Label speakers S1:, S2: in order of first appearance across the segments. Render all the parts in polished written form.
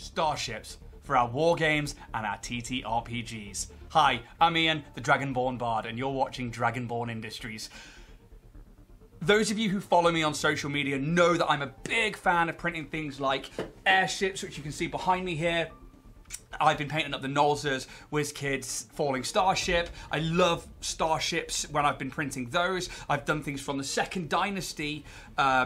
S1: starships for our war games and our TTRPGs. Hi, I'm Ian, the Dragonborn Bard, and you're watching Dragonborn Industries. Those of you who follow me on social media know that I'm a big fan of printing things like airships, which you can see behind me here. I've been painting up the Nolzur's WizKids Falling Starship. I love starships when I've been printing those. I've done things from the Second Dynasty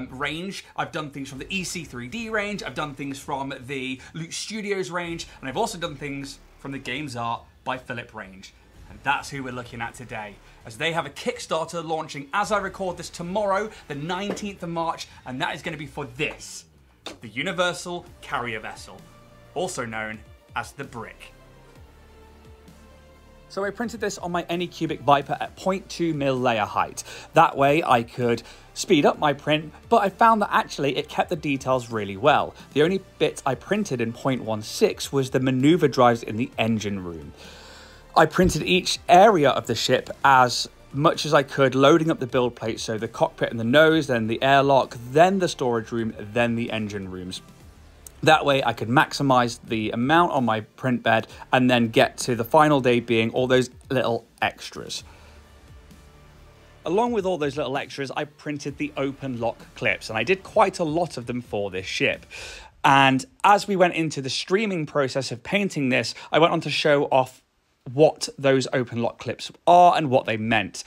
S1: range. I've done things from the EC3D range. I've done things from the Loot Studios range. And I've also done things from the Games Art by Philipp range. And that's who we're looking at today, as they have a Kickstarter launching as I record this tomorrow, the 19th of March, and that is going to be for this, the Universal Carrier Vessel, also known as the Brick. So I printed this on my Anycubic Viper at 0.2mm layer height. That way I could speed up my print, but I found that actually it kept the details really well. The only bit I printed in 0.16 was the maneuver drives in the engine room. I printed each area of the ship as much as I could, loading up the build plate, so the cockpit and the nose, then the airlock, then the storage room, then the engine rooms. That way I could maximize the amount on my print bed and then get to the final day being all those little extras. Along with all those little extras, I printed the open lock clips, and I did quite a lot of them for this ship. And as we went into the streaming process of painting this, I went on to show off what those open lock clips are and what they meant.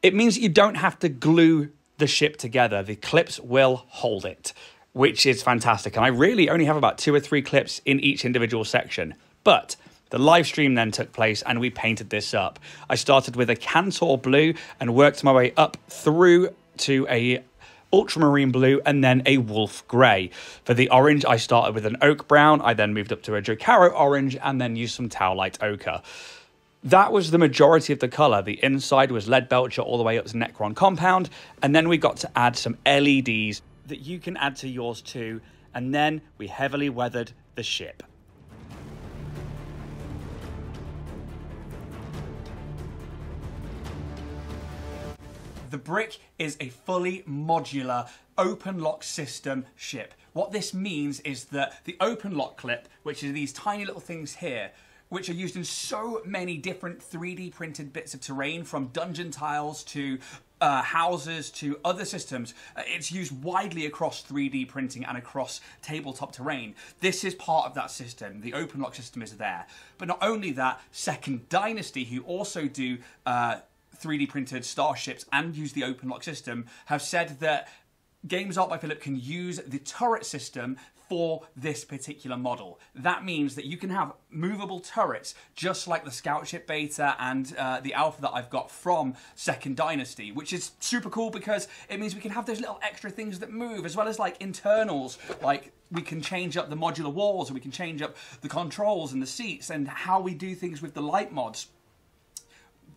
S1: It means that you don't have to glue the ship together. The clips will hold it, which is fantastic. And I really only have about 2 or 3 clips in each individual section. But the live stream then took place and we painted this up. I started with a Cantor blue and worked my way up through to a ultramarine blue and then a wolf grey. For the orange, I started with an oak brown. I then moved up to a Jocaro orange and then used some Towelite ochre. That was the majority of the colour. The inside was lead belcher all the way up to Necron compound. And then we got to add some LEDs that you can add to yours too. And then we heavily weathered the ship. The Brick is a fully modular open lock system ship. What this means is that the open lock clip, which are these tiny little things here, which are used in so many different 3D printed bits of terrain, from dungeon tiles to houses to other systems. It's used widely across 3D printing and across tabletop terrain. This is part of that system. The open lock system is there. But not only that, Second Dynasty, who also do 3D printed starships and use the open lock system, have said that Games Art by Philipp can use the turret system for this particular model. That means that you can have movable turrets just like the Scout Ship Beta and the Alpha that I've got from Second Dynasty, which is super cool because it means we can have those little extra things that move, as well as like internals, like we can change up the modular walls and we can change up the controls and the seats and how we do things with the light mods.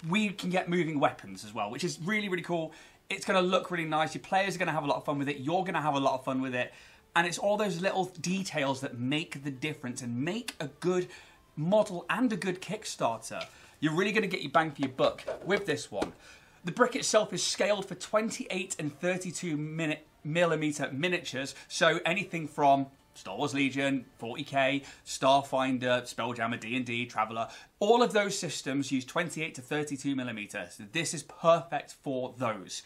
S1: We can get moving weapons as well, which is really, really cool. It's going to look really nice. Your players are going to have a lot of fun with it. You're going to have a lot of fun with it. And it's all those little details that make the difference and make a good model and a good Kickstarter. You're really going to get your bang for your buck with this one. The Brick itself is scaled for 28 and 32mm miniatures. So anything from Star Wars Legion, 40k, Starfinder, Spelljammer, D&D, Traveller, all of those systems use 28 to 32mm. So this is perfect for those.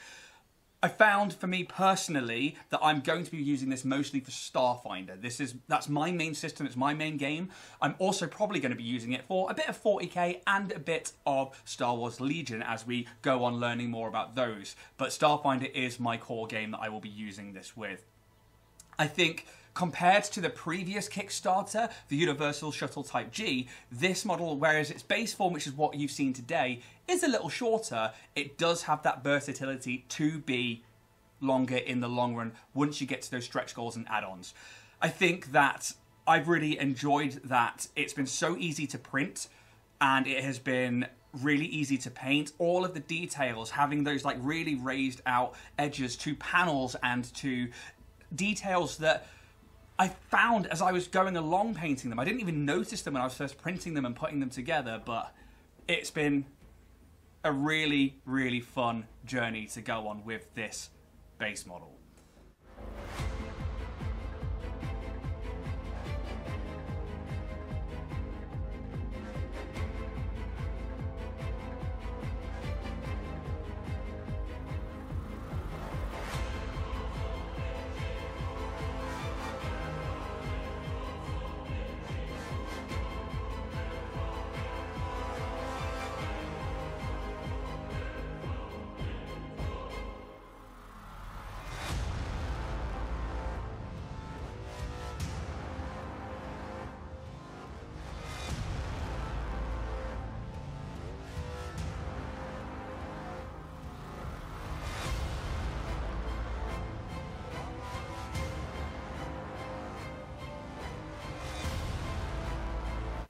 S1: I found, for me personally, that I'm going to be using this mostly for Starfinder. That's my main system, it's my main game. I'm also probably going to be using it for a bit of 40k and a bit of Star Wars Legion as we go on learning more about those. But Starfinder is my core game that I will be using this with. I think compared to the previous Kickstarter, the Universal Shuttle Type G, this model, whereas its base form, which is what you've seen today, is a little shorter, it does have that versatility to be longer in the long run once you get to those stretch goals and add-ons. I think that I've really enjoyed that it's been so easy to print and it has been really easy to paint. All of the details, having those like really raised out edges to panels and to details that I found as I was going along painting them. I didn't even notice them when I was first printing them and putting them together, but it's been a really, really fun journey to go on with this base model.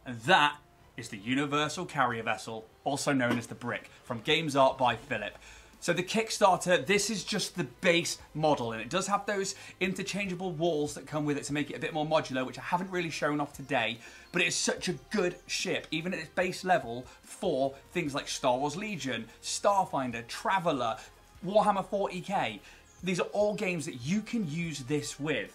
S1: And that is the Universal Carrier Vessel, also known as the Brick, from Games Art by Philipp. So the Kickstarter, this is just the base model, and it does have those interchangeable walls that come with it to make it a bit more modular, which I haven't really shown off today, but it is such a good ship, even at its base level, for things like Star Wars Legion, Starfinder, Traveller, Warhammer 40k. These are all games that you can use this with.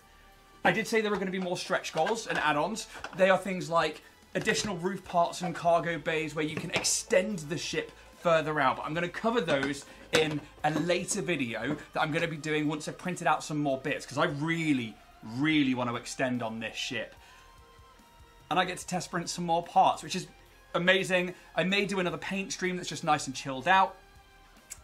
S1: I did say there were going to be more stretch goals and add-ons. They are things like additional roof parts and cargo bays where you can extend the ship further out. But I'm going to cover those in a later video that I'm going to be doing once I've printed out some more bits, because I really, really want to extend on this ship. And I get to test print some more parts, which is amazing. I may do another paint stream that's just nice and chilled out.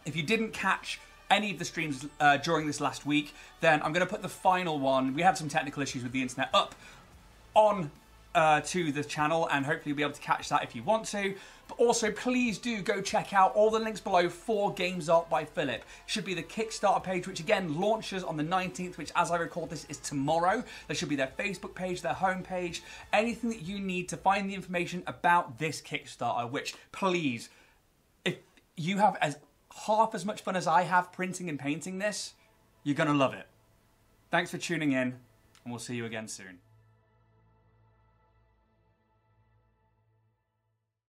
S1: If you didn't catch any of the streams during this last week, then I'm going to put the final one. We had some technical issues with the internet up on to the channel, and hopefully you'll be able to catch that if you want to. But also, please do go check out all the links below for Games Art by Philipp. Should be the Kickstarter page, which again launches on the 19th, which as I record this is tomorrow. There should be their Facebook page, their homepage, anything that you need to find the information about this Kickstarter, which please, if you have half as much fun as I have printing and painting this, you're going to love it. Thanks for tuning in, and we'll see you again soon.